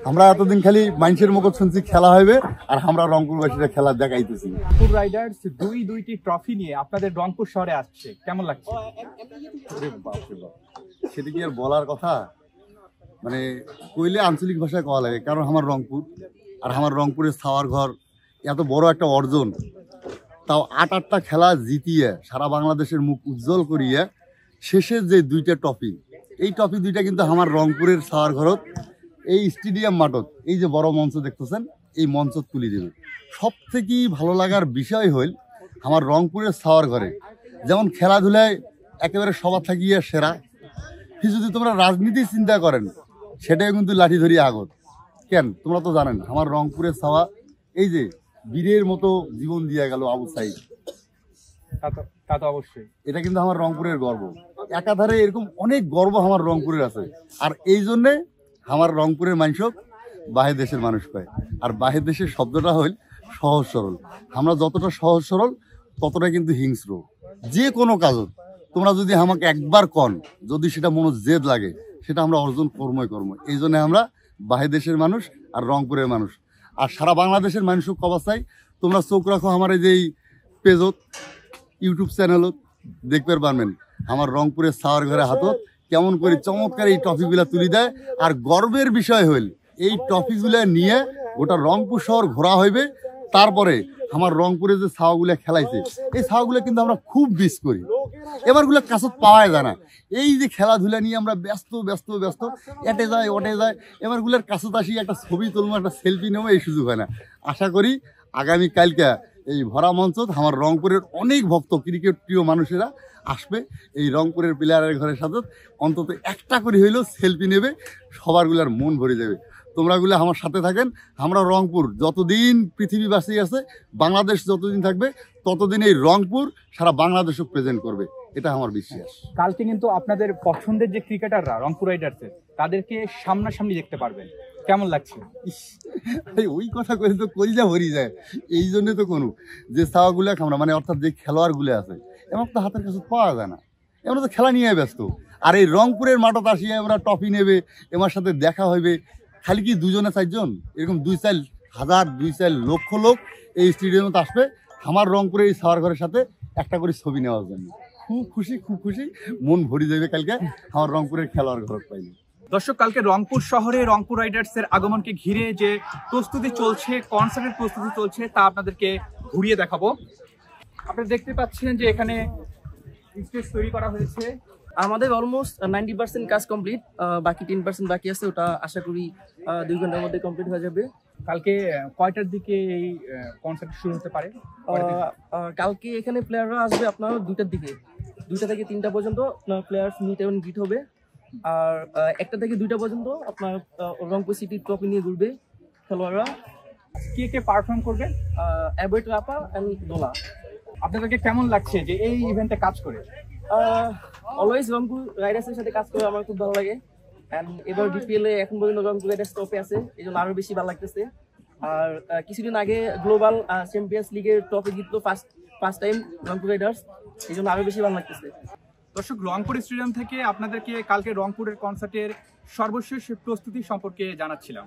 আমরা এতদিন খালি মানুষের মুখ শুনছি খেলা হবে, আর আমরা রংপুরবাসীরা খেলা দেখাইতেছি। রংপুর রাইডার্স দুইটি ট্রফি নিয়ে আপনাদের রংপুর শহরে আসছে, কেমন লাগছে? সেটা কি আর বলার কথা? মানে কইলে আঞ্চলিক ভাষায় কওয়া লাগে, কারণ আমার রংপুর, আর আমার রংপুরের ছাওয়ার ঘর এত বড় একটা অর্জন, তাও ৮টা খেলা জিতিয়ে সারা বাংলাদেশের মুখ উজ্জ্বল করিয়ে শেষের যে দুইটা ট্রফি, এই ট্রফি দুইটা কিন্তু আমার রংপুরের ছাওয়ার ঘরত এই স্টেডিয়াম মাঠত, এই যে বড় মঞ্চ দেখতেছেন, এই মঞ্চ তুলে দেবে। সব থেকেই ভালো লাগার বিষয় হইল আমার রংপুরের ছাওয়ার ঘরে যেমন খেলাধুলায় একেবারে সবার থাকিয়ে সেরা, যদি তোমরা রাজনীতি চিন্তা করেন সেটাই কিন্তু লাঠি ধরিয়ে আগত। কেন তোমরা তো জানেন আমার রংপুরের ছাওয়া এই যে বীরের মতো জীবন দিয়ে গেল আবু সাইদ, তা তো অবশ্যই, এটা কিন্তু আমার রংপুরের গর্ব। একাধারে এরকম অনেক গর্ব আমার রংপুরের আছে, আর এই জন্যে আমার রংপুরের মানুষ বাহির দেশের মানুষ পায়। আর বাহির দেশের শব্দটা হইল সহজ সরল। আমরা যতটা সহজ সরল ততটা কিন্তু হিংস্র। যে কোনো কাজ তোমরা যদি আমাকে একবার কন, যদি সেটা মনে জেদ লাগে, সেটা আমরা অর্জন কর্মই কর্ম। এই জন্য আমরা বাহির দেশের মানুষ আর রংপুরের মানুষ। আর সারা বাংলাদেশের মানুষও কবা চাই, তোমরা চোখ রাখো আমার এই যে পেজত, ইউটিউব চ্যানেলত, দেখতে পারবেন আমার রংপুরের ছাওয়ার ঘরে হাতত কেমন করে চমৎকার এই ট্রফিগুলা তুলে দেয়। আর গর্বের বিষয় হইল এই ট্রফিগুলা নিয়ে গোটা রংপুর শহর ঘোরা হইবে। তারপরে আমার রংপুরে যে ছাওয়াগুলা খেলাইছে, এই ছাওয়াগুলা কিন্তু আমরা খুব মিস করি। এবারগুলো কাছত পাওয়া যায় না। এই যে খেলাধুলা নিয়ে আমরা ব্যস্ত ব্যস্ত ব্যস্ত, এটে যায় ওটে যায়, এবারগুলোর কাছত আসি একটা ছবি তুলবো, একটা সেলফি নেবো, এই সুযোগ হয় না। আশা করি আগামী কালকে এই ভরা মঞ্চ আমার রংপুরের অনেক ভক্ত ক্রিকেট প্রিয় মানুষেরা আসবে, এই রংপুরের প্লেয়ারের ঘরের সাথে অন্তত একটা করে হইলেও সেলফি নেবে, সবারগুলার মন ভরে যাবে। তোমরাগুলো আমার সাথে থাকেন। আমরা রংপুর যতদিন পৃথিবীবাসী আছে, বাংলাদেশ যতদিন থাকবে, ততদিন এই রংপুর সারা বাংলাদেশও প্রেজেন্ট করবে, এটা আমার বিশ্বাস। কালকে কিন্তু আপনাদের পছন্দের যে ক্রিকেটাররা রংপুর রাইডার্সের, তাদেরকে সামনাসামনি দেখতে পারবেন, কেমন লাগছে? ওই কথা কই তো কলিজা ভরি যায়। এই জন্য তো কোনো যে ছাওয়াগুলো আমরা মানে অর্থাৎ যে খেলোয়াড়গুলো আছে, এমন তো হাতের কাছে পাওয়া যায় না। এমন তো খেলা নিয়ে ব্যস্ত। আর এই রংপুরের মাঠত আসিয়ে আমরা ট্রফি নেবে, এমার সাথে দেখা হইবে। খালি কি দুজনে চারজন, এরকম 2-4 হাজার 2-4 লক্ষ লোক এই স্টেডিয়ামে আসবে আমার রংপুরের এই ছাওয়ার ঘরের সাথে একটা করে ছবি নেওয়ার জন্য। খুব খুশি, মন ভরে যাবে কালকে আমার রংপুরের খেলোয়াড় ঘর পাইলে। দর্শক, কালকে রংপুর শহরে রংপুর রাইডার্সের আগমনকে ঘিরে যে প্রস্তুতি চলছে, কনসার্টের প্রস্তুতি চলছে, তা আপনাদেরকে ঘুরিয়ে দেখাবো। আপনারা দেখতে পাচ্ছেন যে এখানে স্টেজ তৈরি করা হয়েছে। আমাদের অলমোস্ট 90% কাজ কমপ্লিট, বাকি 10% বাকি আছে। ওটা আশা করি 2 ঘন্টার মধ্যে কমপ্লিট হয়ে যাবে। কালকে কয়টার দিকে এই কনসার্ট শুরু হতে পারে? কালকে এখানে প্লেয়াররা আসবে আপনার 2টার দিকে, 2টা থেকে 3টা পর্যন্ত আপনার প্লেয়ার্স মিট এবং গ্রিট হবে। আর 1টা থেকে 2টা পর্যন্ত আপনার রংপুর সিটি ট্রফি নিয়ে ঘুরবে খেলোয়াড়রা। কে পারফর্ম করবে? অ্যাবয়েড রাপা এন্ড দোলা। আপনাদেরকে কেমন লাগছে যে এই ইভেন্টে কাজ করে? অলওয়েজ রংপুর রাইডার্সের সাথে কাজ করে আমার খুব ভালো লাগে। এন্ড এবার বিপিএল এ এখন পর্যন্ত রংপুর রাইডার্স টপে আছে, এই জন্য আরো বেশি ভালো লাগতেছে। আর কিছুদিন আগে গ্লোবাল চ্যাম্পিয়ন্স লিগের ট্রফি জিতলো ফার্স্ট টাইম রংপুর রাইডার্স, এই জন্য আরো বেশি ভালো লাগতেছে। দর্শক, রংপুর স্টেডিয়াম থেকে আপনাদেরকে কালকে রংপুরের কনসার্টের সর্বশেষ প্রস্তুতি সম্পর্কে জানাচ্ছিলাম।